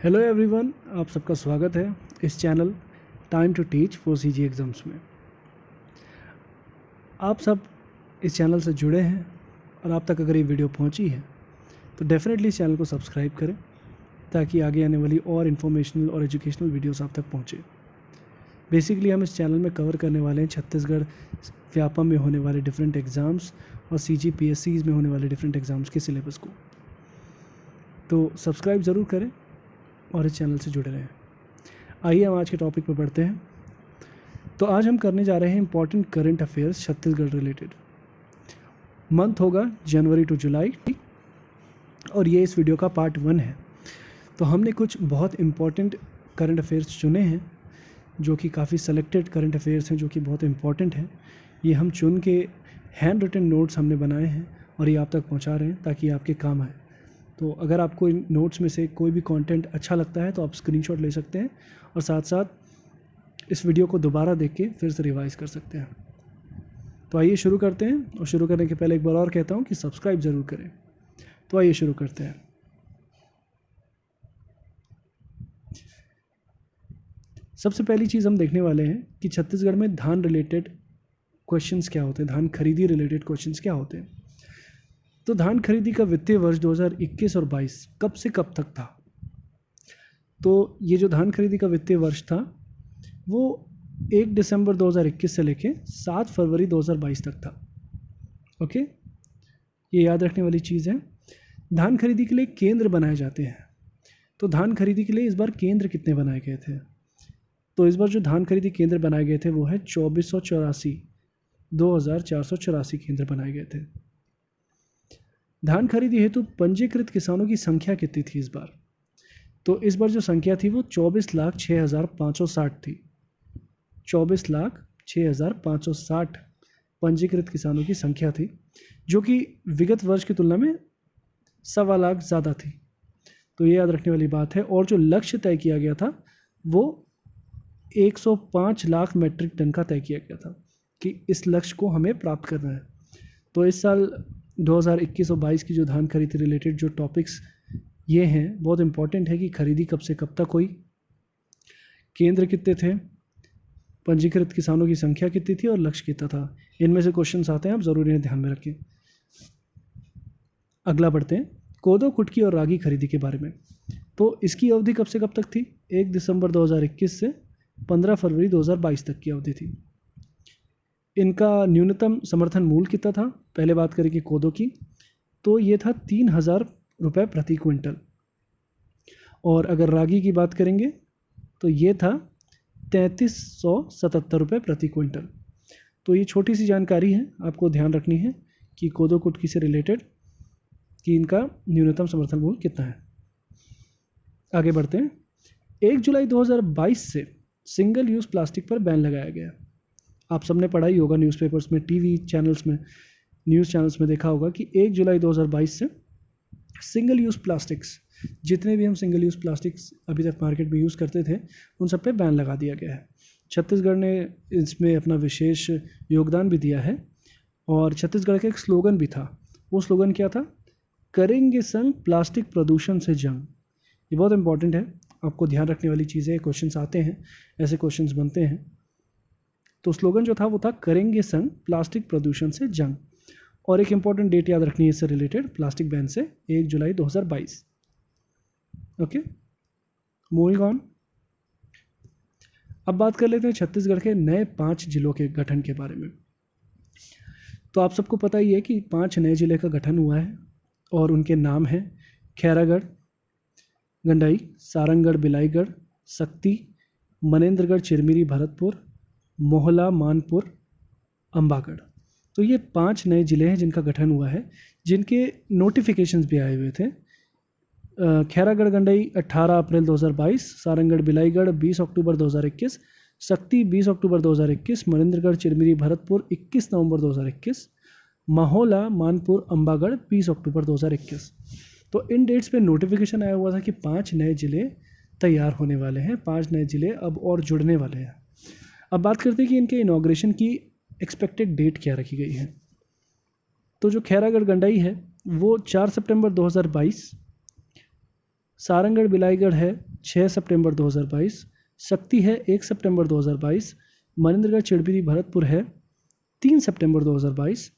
Hello everyone, आप सबका स्वागत है इस channel time to teach for CG exams में। आप सब इस चैनल से जुड़े हैं और आप तक अगर ये वीडियो पहुंची है तो डेफ़िनेटली इस चैनल को सब्सक्राइब करें ताकि आगे आने वाली और इन्फॉर्मेशनल और एजुकेशनल वीडियोस आप तक पहुंचे। बेसिकली हम इस चैनल में कवर करने वाले हैं छत्तीसगढ़ व्यापम में होने वाले डिफरेंट एग्ज़ाम्स और CGPSCs में होने वाले डिफरेंट एग्ज़ाम्स के सिलेबस को। तो सब्सक्राइब ज़रूर करें और इस चैनल से जुड़े रहें। आइए हम आज के टॉपिक पर बढ़ते हैं। तो आज हम करने जा रहे हैं important current affairs Chhattisgarh related. Month होगा जनवरी टू जुलाई और ये इस वीडियो का पार्ट 1 है। तो हमने कुछ बहुत इंपॉर्टेंट करंट अफेयर्स चुने हैं जो कि काफ़ी सेलेक्टेड करंट अफेयर्स हैं जो कि बहुत इंपॉर्टेंट हैं। ये हम चुन के हैंड रिटन नोट्स हमने बनाए हैं और ये आप तक पहुंचा रहे हैं ताकि आपके काम आए। तो अगर आपको इन नोट्स में से कोई भी कंटेंट अच्छा लगता है तो आप स्क्रीनशॉट ले सकते हैं और साथ साथ इस वीडियो को दोबारा देख के फिर से रिवाइज़ कर सकते हैं। तो आइए शुरू करते हैं और शुरू करने के पहले एक बार और कहता हूँ कि सब्सक्राइब ज़रूर करें। तो आइए शुरू करते हैं। सबसे पहली चीज़ हम देखने वाले हैं कि छत्तीसगढ़ में धान रिलेटेड क्वेश्चंस क्या होते हैं, धान खरीदी रिलेटेड क्वेश्चंस क्या होते हैं। तो धान खरीदी का वित्तीय वर्ष 2021 और 22 कब से कब तक था। तो ये जो धान खरीदी का वित्तीय वर्ष था वो 1 दिसंबर 2021 से लेके 7 फरवरी 2022 तक था। ओके, ये याद रखने वाली चीज़ है। धान खरीदी के लिए केंद्र बनाए जाते हैं। तो धान खरीदी के लिए इस बार केंद्र कितने बनाए गए थे? तो इस बार जो धान खरीदी केंद्र बनाए गए थे वो है 2484 केंद्र बनाए गए थे। धान खरीदी हेतु पंजीकृत किसानों की संख्या कितनी थी इस बार? तो इस बार जो संख्या थी वो 24,06,560 थी। 24,06,560 पंजीकृत किसानों की संख्या थी जो कि विगत वर्ष की तुलना में 1.25 लाख ज़्यादा थी। तो ये याद रखने वाली बात है। और जो लक्ष्य तय किया गया था वो 105 लाख मैट्रिक टन का तय किया गया था कि इस लक्ष्य को हमें प्राप्त करना है। तो इस साल 2021 और 22 की जो धान खरीदी रिलेटेड जो टॉपिक्स ये हैं बहुत इंपॉर्टेंट है कि खरीदी कब से कब तक हुई, केंद्र कितने थे, पंजीकृत किसानों की संख्या कितनी थी और लक्ष्य कितना था। इनमें से क्वेश्चंस आते हैं, आप ज़रूर इन्हें ध्यान में रखें। अगला बढ़ते हैं कोदो कुटकी और रागी खरीदी के बारे में। तो इसकी अवधि कब से कब तक थी? 1 दिसंबर 2021 से 15 फरवरी 2022 तक की अवधि थी। इनका न्यूनतम समर्थन मूल्य कितना था? पहले बात करें कि कोदो की, तो ये था 3,000 रुपये प्रति क्विंटल। और अगर रागी की बात करेंगे तो ये था 3,377 रुपये प्रति क्विंटल। तो ये छोटी सी जानकारी है, आपको ध्यान रखनी है कि कोदो कुटकी से रिलेटेड कि इनका न्यूनतम समर्थन मूल्य कितना है। आगे बढ़ते हैं। 1 जुलाई 2022 से सिंगल यूज़ प्लास्टिक पर बैन लगाया गया। आप सबने पढ़ा ही होगा, न्यूज़पेपर्स में, टीवी चैनल्स में, न्यूज़ चैनल्स में देखा होगा कि 1 जुलाई 2022 से सिंगल यूज़ प्लास्टिक्स, जितने भी हम सिंगल यूज़ प्लास्टिक्स अभी तक मार्केट में यूज़ करते थे उन सब पे बैन लगा दिया गया है। छत्तीसगढ़ ने इसमें अपना विशेष योगदान भी दिया है और छत्तीसगढ़ का एक स्लोगन भी था। वो स्लोगन क्या था? करेंगे संग प्लास्टिक प्रदूषण से जंग। ये बहुत इंपॉर्टेंट है, आपको ध्यान रखने वाली चीज़ें। क्वेश्चंस आते हैं, ऐसे क्वेश्चंस बनते हैं। तो स्लोगन जो था वो था करेंगे संग प्लास्टिक प्रदूषण से जंग। और एक इंपॉर्टेंट डेट याद रखनी है इससे रिलेटेड, प्लास्टिक बैन से 1 जुलाई 2022। Okay, moving on. अब बात कर लेते हैं छत्तीसगढ़ के नए 5 जिलों के गठन के बारे में। तो आप सबको पता ही है कि 5 नए जिले का गठन हुआ है और उनके नाम हैं खैरागढ़, गंडई, सारंगढ़, बिलाईगढ़, सक्ती, मनेन्द्रगढ़, चिरमिरी, भरतपुर, मोहला, मानपुर, अंबागढ़। तो ये 5 नए ज़िले हैं जिनका गठन हुआ है, जिनके नोटिफिकेशंस भी आए हुए थे। खैरागढ़ गंडई 18 अप्रैल 2022, सारंगढ़ बिलाईगढ़ 20 अक्टूबर 2021, सक्ती 20 अक्टूबर 2021, मनेन्द्रगढ़, चिरमिरी, भरतपुर 21 नवंबर 2021, माहौला, मानपुर, अंबागढ़ 20 अक्टूबर 2021। तो इन डेट्स पे नोटिफिकेशन आया हुआ था कि 5 नए ज़िले तैयार होने वाले हैं, 5 नए ज़िले अब और जुड़ने वाले हैं। अब बात करते हैं कि इनके इनॉग्रेशन की एक्सपेक्टेड डेट क्या रखी गई है। तो जो खैरागढ़ गंडई है वो 4 सितंबर 2022, सारंगढ़ बिलाईगढ़ है 6 सितंबर 2022, शक्ति है 1 सितंबर 2022, मनेंद्रगढ़ चिड़बिरी भरतपुर है 3 सितंबर 2022,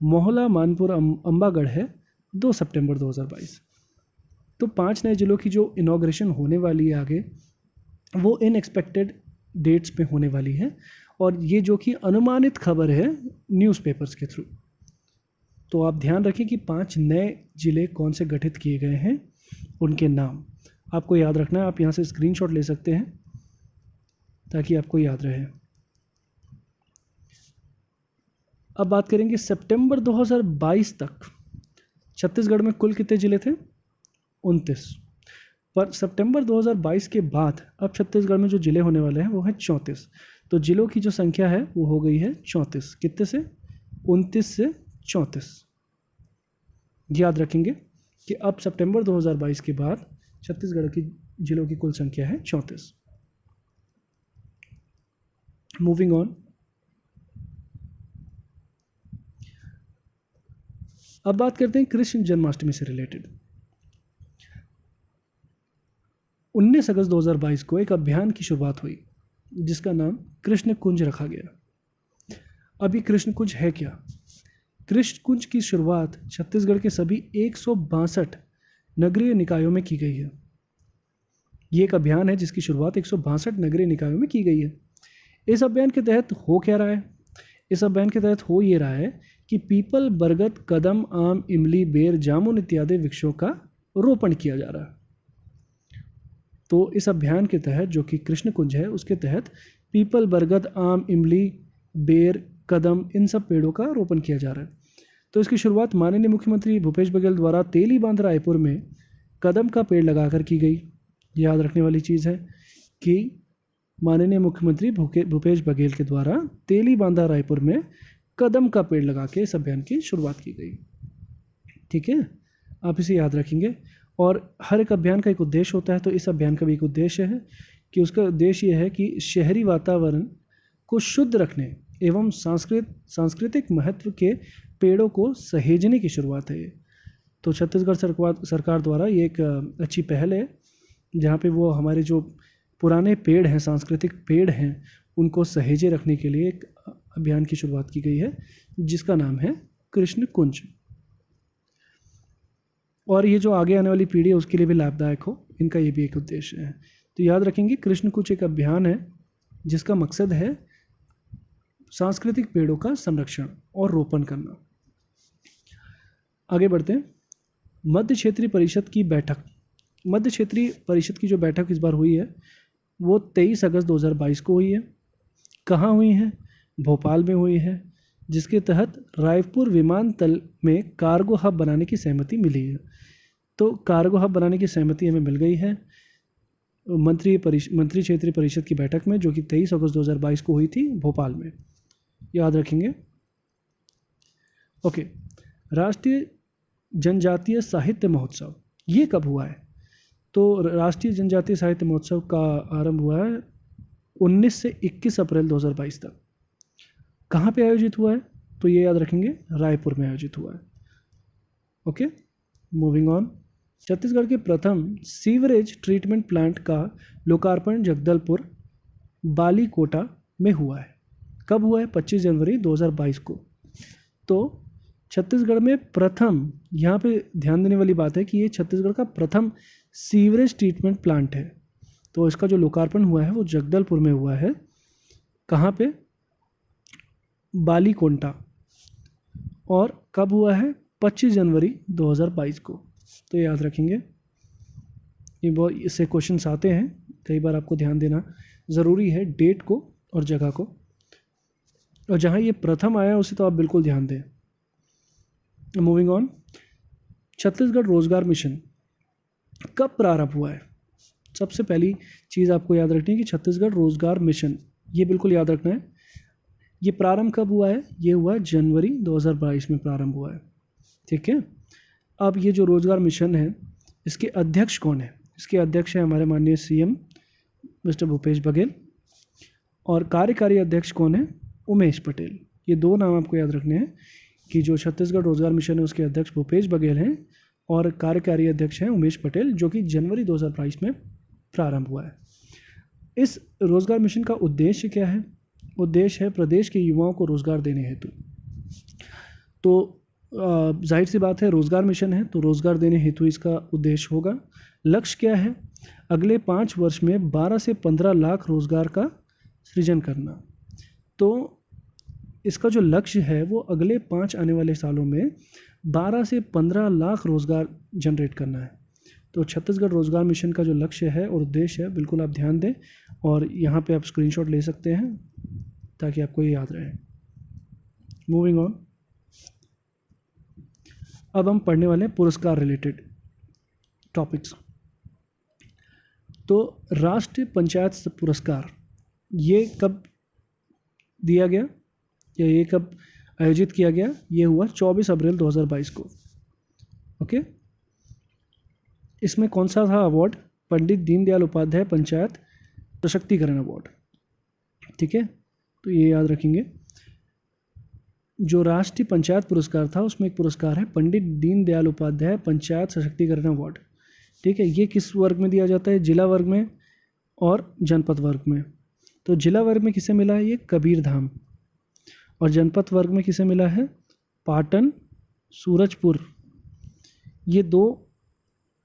मोहला मानपुर अम्बागढ़ है 2 सितंबर 2022। तो 5 नए जिलों की जो इनॉग्रेशन होने वाली है आगे, वो इनएक्सपेक्टेड डेट्स पे होने वाली है, और ये जो कि अनुमानित खबर है न्यूज़पेपर्स के थ्रू। तो आप ध्यान रखें कि 5 नए जिले कौन से गठित किए गए हैं, उनके नाम आपको याद रखना है। आप यहाँ से स्क्रीनशॉट ले सकते हैं ताकि आपको याद रहे। अब बात करेंगे सितंबर 2022 तक छत्तीसगढ़ में कुल कितने जिले थे? 29। पर सितंबर 2022 के बाद अब छत्तीसगढ़ में जो जिले होने वाले हैं वो हैं 34। तो जिलों की जो संख्या है वो हो गई है 34। कितने से? 29 से 34। याद रखेंगे कि अब सितंबर 2022 के बाद छत्तीसगढ़ की जिलों की कुल संख्या है 34। Moving on. अब बात करते हैं कृष्ण जन्माष्टमी से रिलेटेड। 19 अगस्त 2022 को एक अभियान की शुरुआत हुई जिसका नाम कृष्ण कुंज रखा गया। अब ये कृष्ण कुंज है क्या? कृष्ण कुंज की शुरुआत छत्तीसगढ़ के सभी 162 नगरीय निकायों में की गई है। ये एक अभियान है जिसकी शुरुआत 162 नगरीय निकायों में की गई है। इस अभियान के तहत हो क्या रहा है? इस अभियान के तहत हो ये रहा है कि पीपल, बरगद, कदम, आम, इमली, बेर, जामुन इत्यादि वृक्षों का रोपण किया जा रहा है। तो इस अभियान के तहत जो कि कृष्ण कुंज है उसके तहत पीपल, बरगद, आम, इमली, बेर, कदम, इन सब पेड़ों का रोपण किया जा रहा है। तो इसकी शुरुआत माननीय मुख्यमंत्री भूपेश बघेल द्वारा तेली बांध रायपुर में कदम का पेड़ लगाकर की गई। याद रखने वाली चीज़ है कि माननीय मुख्यमंत्री भूपेश बघेल के द्वारा तेली बांधा रायपुर में कदम का पेड़ लगा के इस अभियान की शुरुआत की गई। ठीक है, आप इसे याद रखेंगे। और हर एक अभियान का एक उद्देश्य होता है, तो इस अभियान का भी एक उद्देश्य है कि उसका उद्देश्य यह है कि शहरी वातावरण को शुद्ध रखने एवं सांस्कृतिक महत्व के पेड़ों को सहेजने की शुरुआत है। तो छत्तीसगढ़ सरकार द्वारा ये एक अच्छी पहल है जहाँ पे वो हमारे जो पुराने पेड़ हैं, सांस्कृतिक पेड़ हैं, उनको सहेजे रखने के लिए एक अभियान की शुरुआत की गई है जिसका नाम है कृष्ण कुंज। और ये जो आगे आने वाली पीढ़ी है उसके लिए भी लाभदायक हो, इनका ये भी एक उद्देश्य है। तो याद रखेंगे कृष्ण कुंज एक अभियान है जिसका मकसद है सांस्कृतिक पेड़ों का संरक्षण और रोपण करना। आगे बढ़ते हैं। मध्य क्षेत्रीय परिषद की बैठक। मध्य क्षेत्रीय परिषद की जो बैठक इस बार हुई है वो 23 अगस्त 2022 को हुई है। कहाँ हुई है? भोपाल में हुई है, जिसके तहत रायपुर विमानतल में कार्गो हब बनाने की सहमति मिली है। तो कार्गो हब बनाने की सहमति हमें मिल गई है मंत्री क्षेत्रीय परिषद की बैठक में, जो कि 23 अगस्त 2022 को हुई थी भोपाल में। याद रखेंगे। ओके, राष्ट्रीय जनजातीय साहित्य महोत्सव ये कब हुआ है? तो राष्ट्रीय जनजातीय साहित्य महोत्सव का आरंभ हुआ है 19 से 21 अप्रैल 2022 तक। कहाँ पे आयोजित हुआ है? तो ये याद रखेंगे, रायपुर में आयोजित हुआ है। Okay, moving on. छत्तीसगढ़ के प्रथम सीवरेज ट्रीटमेंट प्लांट का लोकार्पण जगदलपुर बालीकोटा में हुआ है। कब हुआ है? 25 जनवरी 2022 को। तो छत्तीसगढ़ में प्रथम, यहाँ पे ध्यान देने वाली बात है कि ये छत्तीसगढ़ का प्रथम सीवरेज ट्रीटमेंट प्लांट है। तो इसका जो लोकार्पण हुआ है वो जगदलपुर में हुआ है। कहाँ पे? बालीकोटा। और कब हुआ है? 25 जनवरी 2022 को। तो याद रखेंगे, ये बहुत इससे क्वेश्चंस आते हैं, कई बार आपको ध्यान देना ज़रूरी है डेट को और जगह को। और जहाँ ये प्रथम आया उसे तो आप बिल्कुल ध्यान दें। Moving on. छत्तीसगढ़ रोजगार मिशन कब प्रारंभ हुआ है? सबसे पहली चीज़ आपको याद रखनी है कि छत्तीसगढ़ रोजगार मिशन, ये बिल्कुल याद रखना है। ये प्रारंभ कब हुआ है? ये हुआ जनवरी 2022 में प्रारंभ हुआ है। ठीक है। अब ये जो रोजगार मिशन है इसके अध्यक्ष कौन है? इसके अध्यक्ष हैं हमारे माननीय सीएम मिस्टर भूपेश बघेल, और कार्यकारी अध्यक्ष कौन है? उमेश पटेल। ये दो नाम आपको याद रखने हैं कि जो छत्तीसगढ़ रोजगार मिशन है उसके अध्यक्ष भूपेश बघेल हैं और कार्यकारी अध्यक्ष हैं उमेश पटेल, जो कि जनवरी 2022 में प्रारंभ हुआ है। इस रोजगार मिशन का उद्देश्य क्या है? उद्देश्य है प्रदेश के युवाओं को रोजगार देने हेतु। तो जाहिर सी बात है, रोजगार मिशन है तो रोजगार देने हेतु इसका उद्देश्य होगा। लक्ष्य क्या है? अगले 5 वर्ष में 12 से 15 लाख रोजगार का सृजन करना। तो इसका जो लक्ष्य है वो अगले 5 आने वाले सालों में 12 से 15 लाख रोजगार जनरेट करना है। तो छत्तीसगढ़ रोजगार मिशन का जो लक्ष्य है और उद्देश्य है, बिल्कुल आप ध्यान दें और यहाँ पे आप स्क्रीनशॉट ले सकते हैं ताकि आपको ये याद रहे। मूविंग ऑन, अब हम पढ़ने वाले हैं पुरस्कार रिलेटेड टॉपिक्स। तो राष्ट्रीय पंचायत पुरस्कार ये कब दिया गया या ये कब आयोजित किया गया? ये हुआ 24 अप्रैल 2022 को। ओके, इसमें कौन सा था अवार्ड? पंडित दीनदयाल उपाध्याय पंचायत सशक्तिकरण अवार्ड। ठीक है, तो ये याद रखेंगे। जो राष्ट्रीय पंचायत पुरस्कार था उसमें एक पुरस्कार है पंडित दीनदयाल उपाध्याय पंचायत सशक्तिकरण अवार्ड। ठीक है, ये किस वर्ग में दिया जाता है? जिला वर्ग में और जनपद वर्ग में। तो जिला वर्ग में किसे मिला है? ये कबीरधाम। और जनपद वर्ग में किसे मिला है? पाटन, सूरजपुर। ये 2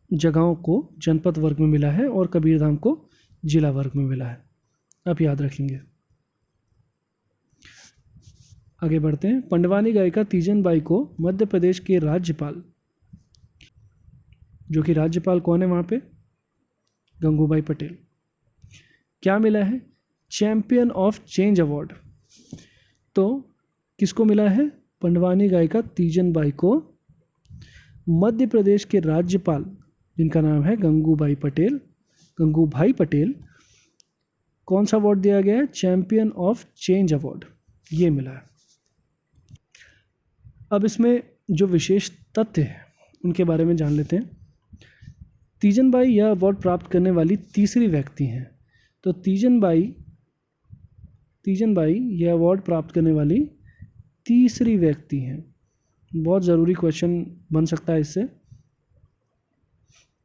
जगहों को जनपद वर्ग में मिला है और कबीरधाम को जिला वर्ग में मिला है। आप याद रखेंगे। आगे बढ़ते हैं। पंडवानी गायिका तीजन बाई को मध्य प्रदेश के राज्यपाल, जो कि राज्यपाल कौन है वहाँ पे? गंगूबाई पटेल। क्या मिला है? Champion of change award. तो किसको मिला है? पंडवानी गायिका तीजन बाई को मध्य प्रदेश के राज्यपाल, जिनका नाम है गंगूभाई पटेल, कौन सा अवार्ड दिया गया है? चैंपियन ऑफ चेंज अवार्ड, ये मिला है। अब इसमें जो विशेष तथ्य है उनके बारे में जान लेते हैं। तीजन बाई यह अवार्ड प्राप्त करने वाली तीसरी व्यक्ति हैं। तो तीजन बाई यह अवार्ड प्राप्त करने वाली तीसरी व्यक्ति हैं। बहुत ज़रूरी क्वेश्चन बन सकता है इससे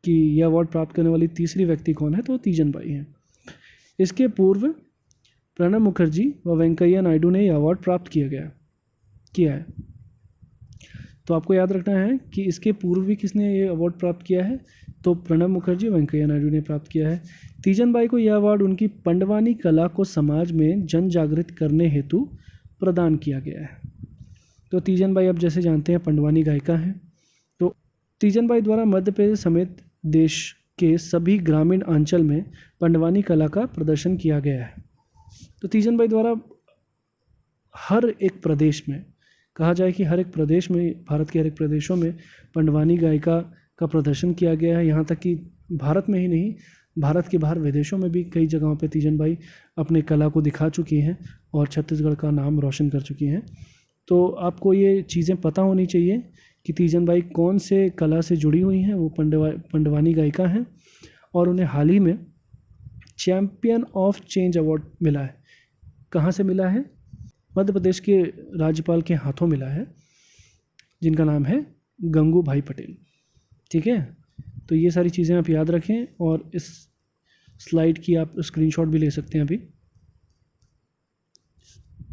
कि यह अवार्ड प्राप्त करने वाली तीसरी व्यक्ति कौन है? तो तीजन बाई हैं। इसके पूर्व प्रणब मुखर्जी व वेंकैया नायडू ने यह अवार्ड प्राप्त किया है। तो आपको याद रखना है कि इसके पूर्व भी किसने ये अवार्ड प्राप्त किया है? तो प्रणब मुखर्जी, वेंकैया नायडू ने प्राप्त किया है। तीजन बाई को यह अवार्ड उनकी पंडवानी कला को समाज में जन जागृत करने हेतु प्रदान किया गया है। तो तीजन बाई अब जैसे जानते हैं पंडवानी गायिका हैं। तो तीजन बाई द्वारा मध्य प्रदेश समेत देश के सभी ग्रामीण अंचल में पंडवानी कला का प्रदर्शन किया गया है। तो तीजन बाई द्वारा हर एक प्रदेश में, कहा जाए कि हर एक प्रदेश में, भारत के हर एक प्रदेशों में पंडवानी गायिका का प्रदर्शन किया गया है। यहाँ तक कि भारत में ही नहीं, भारत के बाहर विदेशों में भी कई जगहों पे तीजन बाई अपने कला को दिखा चुकी हैं और छत्तीसगढ़ का नाम रोशन कर चुकी हैं। तो आपको ये चीज़ें पता होनी चाहिए कि तीजन बाई कौन से कला से जुड़ी हुई हैं। वो पंडवानी गायिका हैं और उन्हें हाल ही में चैंपियन ऑफ चेंज अवार्ड मिला है। कहाँ से मिला है? मध्य प्रदेश के राज्यपाल के हाथों मिला है, जिनका नाम है गंगूभाई पटेल। ठीक है, तो ये सारी चीज़ें आप याद रखें और इस स्लाइड की आप स्क्रीनशॉट भी ले सकते हैं अभी।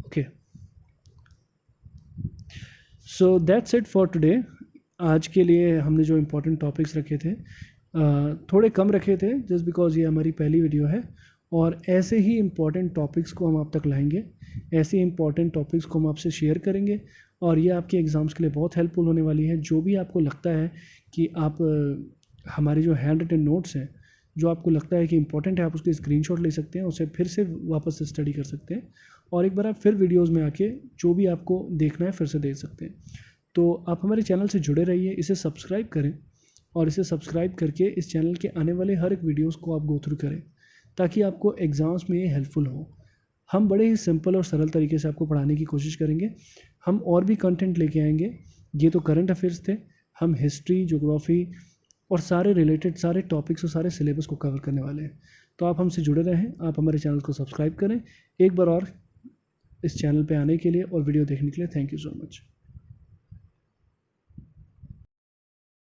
Okay, so that's it for today. आज के लिए हमने जो इम्पोर्टेंट टॉपिक्स रखे थे थोड़े कम रखे थे, जस्ट बिकॉज ये हमारी पहली वीडियो है। और ऐसे ही इम्पॉर्टेंट टॉपिक्स को हम आप तक लाएंगे, ऐसे इंपॉर्टेंट टॉपिक्स को हम आपसे शेयर करेंगे और ये आपके एग्ज़ाम्स के लिए बहुत हेल्पफुल होने वाली है। जो भी आपको लगता है कि आप हमारे जो हैंड रिटन नोट्स हैं, जो आपको लगता है कि इंपॉर्टेंट है, आप उसके स्क्रीनशॉट ले सकते हैं, उसे फिर से वापस से स्टडी कर सकते हैं और एक बार आप फिर वीडियोज़ में आके जो भी आपको देखना है फिर से देख सकते हैं। तो आप हमारे चैनल से जुड़े रहिए, इसे सब्सक्राइब करें और इसे सब्सक्राइब करके इस चैनल के आने वाले हर एक वीडियोज़ को आप गो थ्रू करें ताकि आपको एग्ज़ाम्स में ये हेल्पफुल हो। हम बड़े ही सिंपल और सरल तरीके से आपको पढ़ाने की कोशिश करेंगे। हम और भी कंटेंट लेके आएंगे। ये तो करंट अफेयर्स थे, हम हिस्ट्री, ज्योग्राफी और सारे रिलेटेड सारे टॉपिक्स और सारे सिलेबस को कवर करने वाले हैं। तो आप हमसे जुड़े रहें, आप हमारे चैनल को सब्सक्राइब करें। एक बार और इस चैनल पे आने के लिए और वीडियो देखने के लिए थैंक यू सो मच।